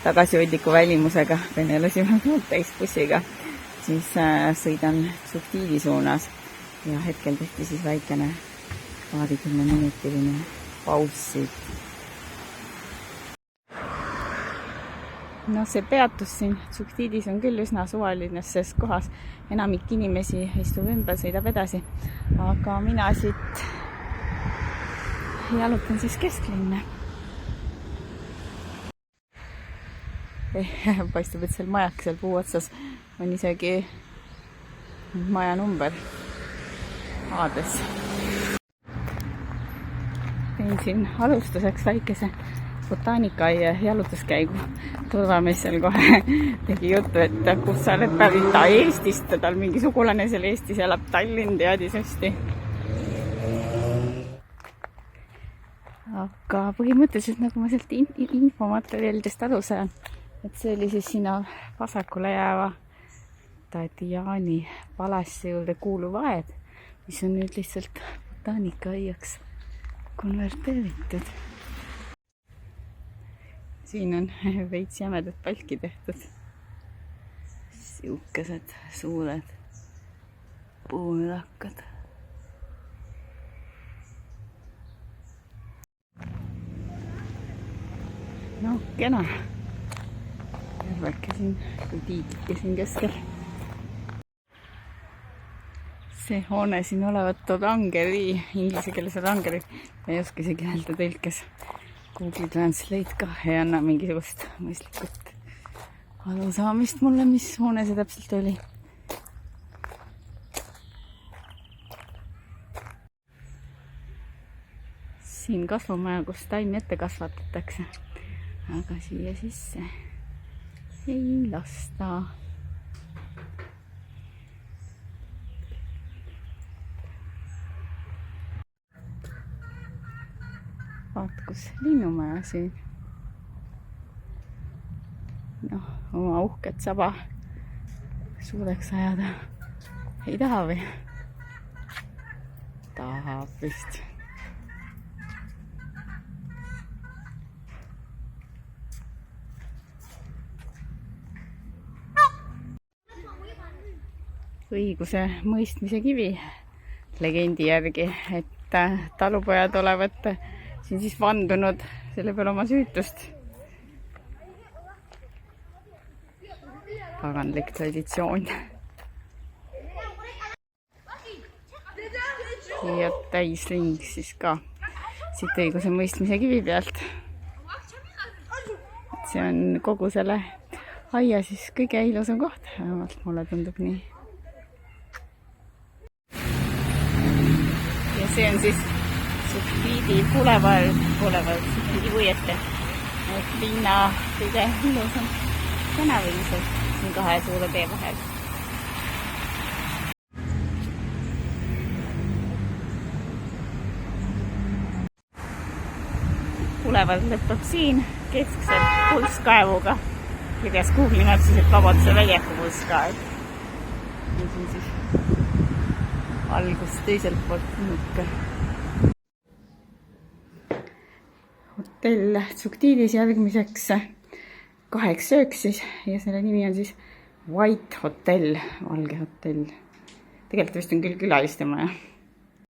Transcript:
tagasihoidliku välimusega, venelasime täisbussiga, siis sõidan Tšuktiivi suunas ja hetkel tehti siis väikene 20-minutiline paus siit. No see peatus siin Tšuktiidis on küll üsna suvalines kohas, enamik inimesi istub ümber, sõidab edasi, aga mina siit jalutan siis kesklinna. Paistab, et seal majak seal puu otsas on isegi maja number Aades. Tein siin alustuseks väikese botaanikaaia jalutuskäigu. Turvamees seal kohe tegi juttu, et kus sa oled pärit Eestist, tal mingi sugulane seal Eestis elab, Tallinn teadis hästi. Aga põhimõtteliselt, nagu ma sealt infomaterjalidest aru saan, et see oli siis sinna vasakule jääva Tadjani palassi juurde kuuluv aed, mis on nüüd lihtsalt botaanikaaaiaks konverteeritud. Siin on veits jämedad palki tehtud. Siukesed suured puurakkad. No, kena. Järveke siin, kui tiidike siin keskel. See hoone siin olevat Orangeri, inglise keeles Orangeri, ei oska isegi öelda tõlkes. Google Translate ka ei anna mingisugust mõistlikult arusaamist mulle, mis hoone see täpselt oli. Siin kasvumaja, kus taimi ette kasvatatakse, aga siia sisse ei lasta. Vaat, kus linnumaja siin. Noh, oma uhket saba suureks ajada ei taha või? Tahab vist. Õiguse mõistmise kivi legendi järgi, et talupojad olevat siin siis vandunud selle peale oma süütust. Paganlik traditsioon. Ja täisling siis ka siit õiguse mõistmise kivi pealt. See on kogu selle aia siis kõige ilusam koht. Mulle tundub nii. Ja see on siis Tšuktiidi Tšuktiidi puieste. Linna kõige ilusam tänavilised siin kahe suure tee vahel. Boulevard lõpeb siin keskselt pulsskaevuga. Kirjas Google'i Mapsis, et Vabaduse väljaku pulsskaev. Ja siin siis algus teiselt poolt nukke. Hotell Tšuktiidis järgmiseks 2 ööks siis ja selle nimi on siis White Hotel, valge hotell. Tegelikult vist on küll külaliste maja.